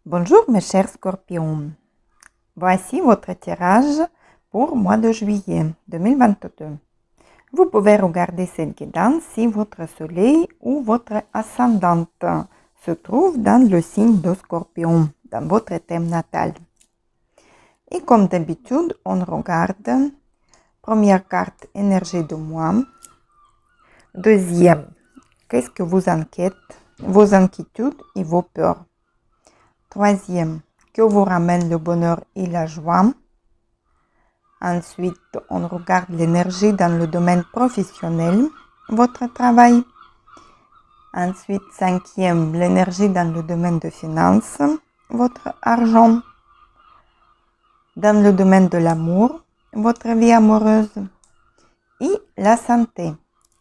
Bonjour mes chers scorpions, voici votre tirage pour mois de juillet 2022. Vous pouvez regarder cette guidance si votre soleil ou votre ascendante se trouve dans le signe de Scorpion, dans votre thème natal. Et comme d'habitude, on regarde première carte énergie de mois, deuxième, qu'est-ce que vous inquiète, vos inquiétudes et vos peurs. Troisième, que vous ramène le bonheur et la joie. Ensuite, on regarde l'énergie dans le domaine professionnel, votre travail. Ensuite, cinquième, l'énergie dans le domaine de finances, votre argent. Dans le domaine de l'amour, votre vie amoureuse. Et la santé.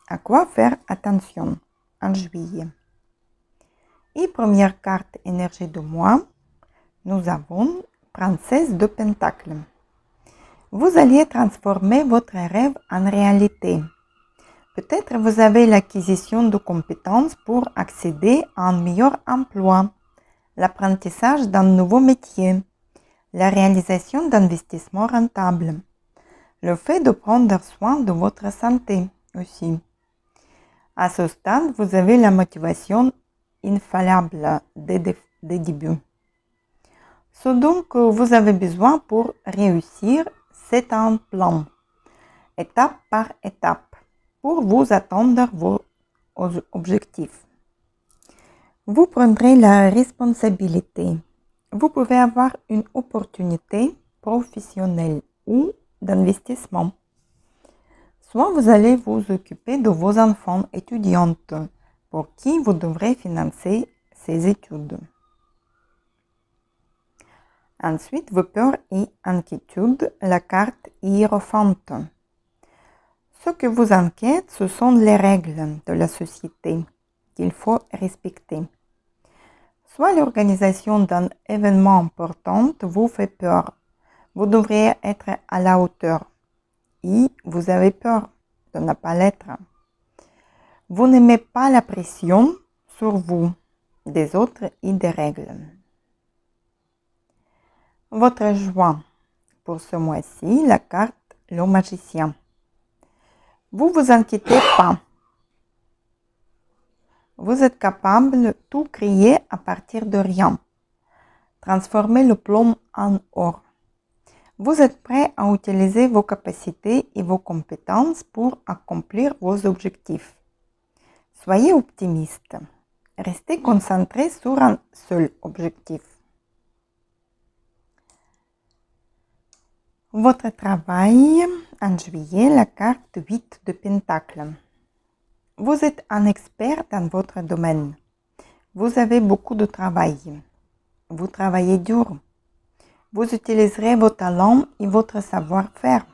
À quoi faire attention en juillet. Et première carte énergie de mois, nous avons Princesse de Pentacles. Vous alliez transformer votre rêve en réalité. Peut-être vous avez l'acquisition de compétences pour accéder à un meilleur emploi, l'apprentissage d'un nouveau métier, la réalisation d'investissements rentables, le fait de prendre soin de votre santé aussi. À ce stade, vous avez la motivation infaillible des débuts. Ce dont vous avez besoin pour réussir, c'est un plan, étape par étape, pour vous atteindre vos objectifs. Vous prendrez la responsabilité. Vous pouvez avoir une opportunité professionnelle ou d'investissement. Soit vous allez vous occuper de vos enfants étudiantes pour qui vous devrez financer ces études. Ensuite, vos peurs et inquiétudes, la carte hiérophante. Ce que vous inquiète, ce sont les règles de la société qu'il faut respecter. Soit l'organisation d'un événement important vous fait peur. Vous devriez être à la hauteur et vous avez peur de ne pas l'être. Vous n'aimez pas la pression sur vous, des autres et des règles. Votre joie pour ce mois-ci, la carte le magicien. Vous vous inquiétez pas. Vous êtes capable de tout créer à partir de rien. Transformer le plomb en or. Vous êtes prêt à utiliser vos capacités et vos compétences pour accomplir vos objectifs. Soyez optimiste. Restez concentré sur un seul objectif. Votre travail en juillet, la carte 8 de Pentacles. Vous êtes un expert dans votre domaine. Vous avez beaucoup de travail. Vous travaillez dur. Vous utiliserez vos talents et votre savoir-faire.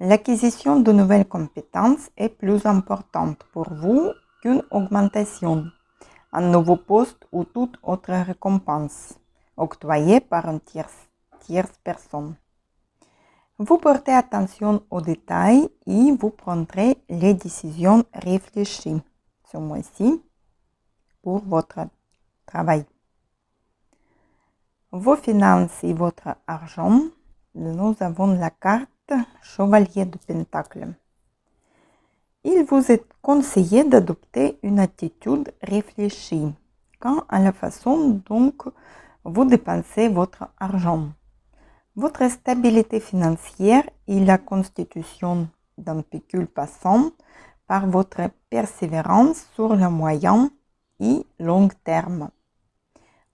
L'acquisition de nouvelles compétences est plus importante pour vous qu'une augmentation, un nouveau poste ou toute autre récompense octroyée par une tierce personne. Vous portez attention aux détails et vous prendrez les décisions réfléchies ce mois-ci pour votre travail. Vos finances et votre argent, nous avons la carte Chevalier de Pentacles. Il vous est conseillé d'adopter une attitude réfléchie quant à la façon dont vous dépensez votre argent. Votre stabilité financière et la constitution d'un pécule passant par votre persévérance sur le moyen et long terme.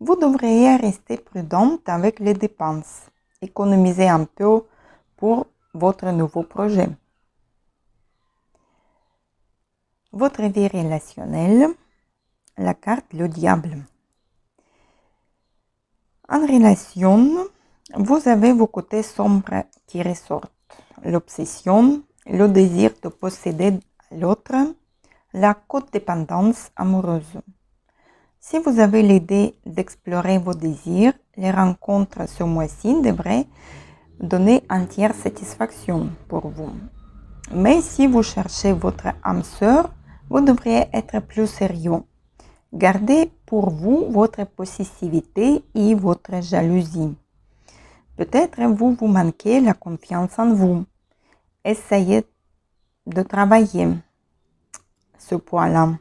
Vous devriez rester prudente avec les dépenses. Économisez un peu pour votre nouveau projet. Votre vie relationnelle, la carte le diable. En relation, vous avez vos côtés sombres qui ressortent. L'obsession, le désir de posséder l'autre, la codépendance amoureuse. Si vous avez l'idée d'explorer vos désirs, les rencontres ce mois-ci devraient donner entière satisfaction pour vous. Mais si vous cherchez votre âme sœur, vous devriez être plus sérieux. Gardez pour vous votre possessivité et votre jalousie. Peut-être vous manquez la confiance en vous. Essayez de travailler ce point-là.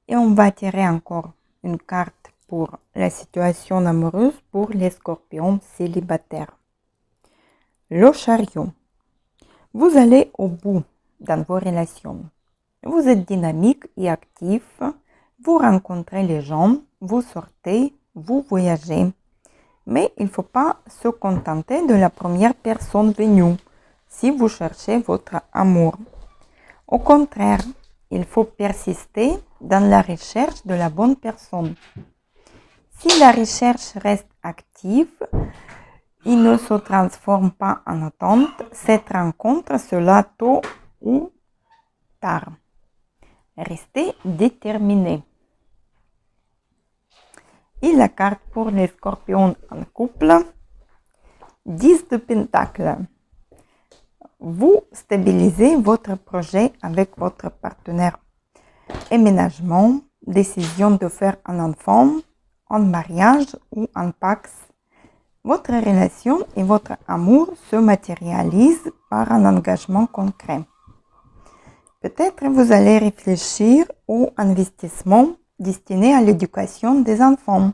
Et on va tirer encore une carte pour la situation amoureuse pour les scorpions célibataires. Le chariot. Vous allez au bout dans vos relations. Vous êtes dynamique et actif. Vous rencontrez les gens, vous sortez, vous voyagez. Mais il ne faut pas se contenter de la première personne venue si vous cherchez votre amour. Au contraire, il faut persister dans la recherche de la bonne personne. Si la recherche reste active et ne se transforme pas en attente, cette rencontre sera tôt ou tard. Restez déterminé. Et la carte pour les scorpions en couple, 10 de Pentacles. Vous stabilisez votre projet avec votre partenaire. Aménagement, décision de faire un enfant, un mariage ou un pax. Votre relation et votre amour se matérialisent par un engagement concret. Peut-être vous allez réfléchir au investissement destiné à l'éducation des enfants,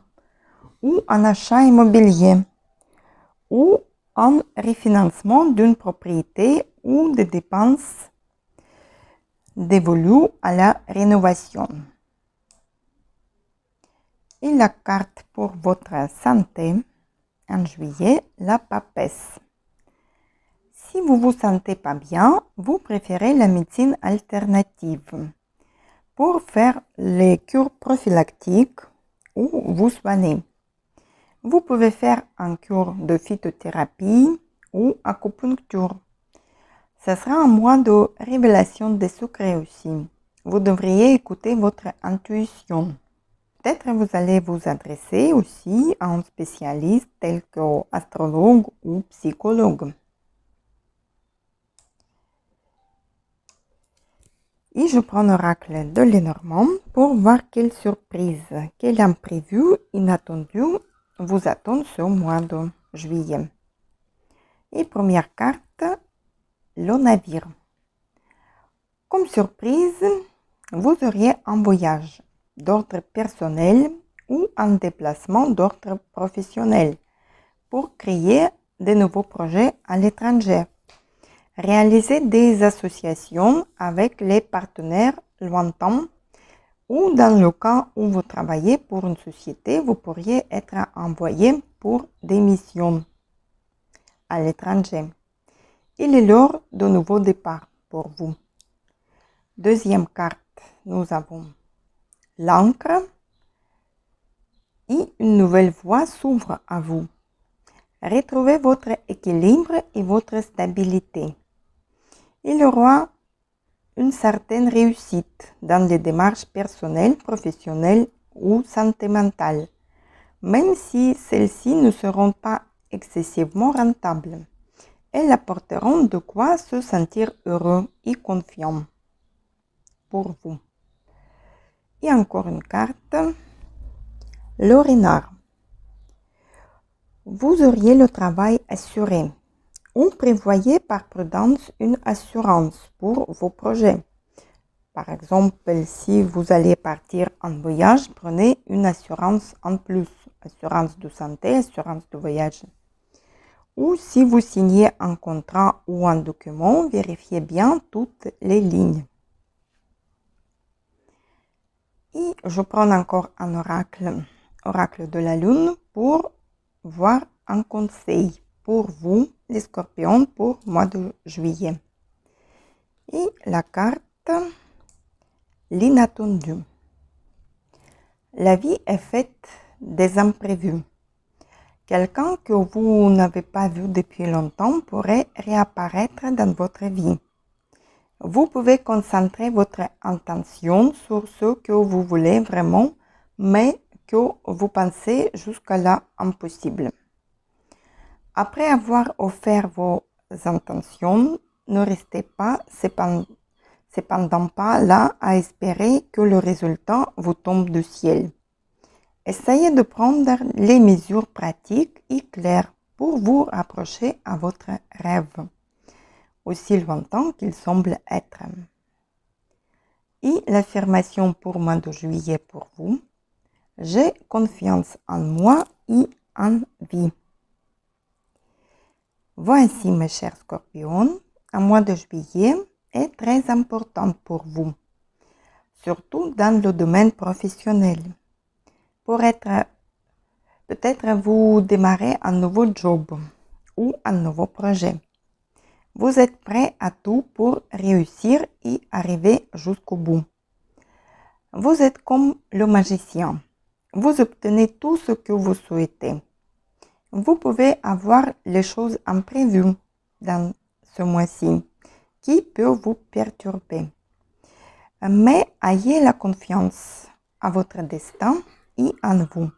ou un achat immobilier, ou un refinancement d'une propriété ou des dépenses dévolues à la rénovation. Et la carte pour votre santé en juillet, la papesse. Si vous ne vous sentez pas bien, vous préférez la médecine alternative pour faire les cures prophylactiques ou vous soigner. Vous pouvez faire un cure de phytothérapie ou acupuncture. Ce sera un mois de révélation des secrets aussi. Vous devriez écouter votre intuition. Peut-être vous allez vous adresser aussi à un spécialiste tel qu'astrologue ou psychologue. Et je prends l'oracle de Lenormand pour voir quelle surprise, quel imprévu, inattendu vous attend ce mois de juillet. Et première carte, le navire. Comme surprise, vous auriez un voyage d'ordre personnel ou un déplacement d'ordre professionnel pour créer de nouveaux projets à l'étranger. Réaliser des associations avec les partenaires lointains ou dans le cas où vous travaillez pour une société, vous pourriez être envoyé pour des missions à l'étranger. Il est l'heure de nouveaux départs pour vous. Deuxième carte, nous avons l'encre et une nouvelle voie s'ouvre à vous. Retrouvez votre équilibre et votre stabilité. Il y aura une certaine réussite dans les démarches personnelles, professionnelles ou sentimentales, même si celles-ci ne seront pas excessivement rentables. Elles apporteront de quoi se sentir heureux et confiant pour vous. Et encore une carte, le renard. Vous auriez le travail assuré ou prévoyez par prudence une assurance pour vos projets. Par exemple, si vous allez partir en voyage, prenez une assurance en plus, assurance de santé, assurance de voyage. Ou si vous signez un contrat ou un document, vérifiez bien toutes les lignes. Et je prends encore un oracle de la lune, pour voir un conseil pour vous, les scorpions, pour le mois de juillet. Et la carte, l'inattendu. La vie est faite des imprévus. Quelqu'un que vous n'avez pas vu depuis longtemps pourrait réapparaître dans votre vie. Vous pouvez concentrer votre attention sur ce que vous voulez vraiment, mais que vous pensez jusqu'à là impossible. Après avoir offert vos intentions, ne restez pas cependant pas là à espérer que le résultat vous tombe du ciel. Essayez de prendre les mesures pratiques et claires pour vous rapprocher à votre rêve, aussi lointain qu'il semble être. Et l'affirmation pour mois de juillet pour vous: j'ai confiance en moi et en vie. Voici mes chers scorpions, un mois de juillet est très important pour vous, surtout dans le domaine professionnel. Peut-être vous démarrez un nouveau job ou un nouveau projet. Vous êtes prêt à tout pour réussir et arriver jusqu'au bout. Vous êtes comme le magicien. Vous obtenez tout ce que vous souhaitez. Vous pouvez avoir les choses imprévues dans ce mois-ci qui peuvent vous perturber. Mais ayez la confiance à votre destin et en vous.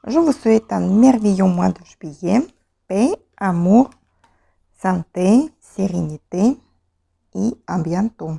Je vous souhaite un merveilleux mois de juillet, paix, amour, santé, sérénité et à bientôt.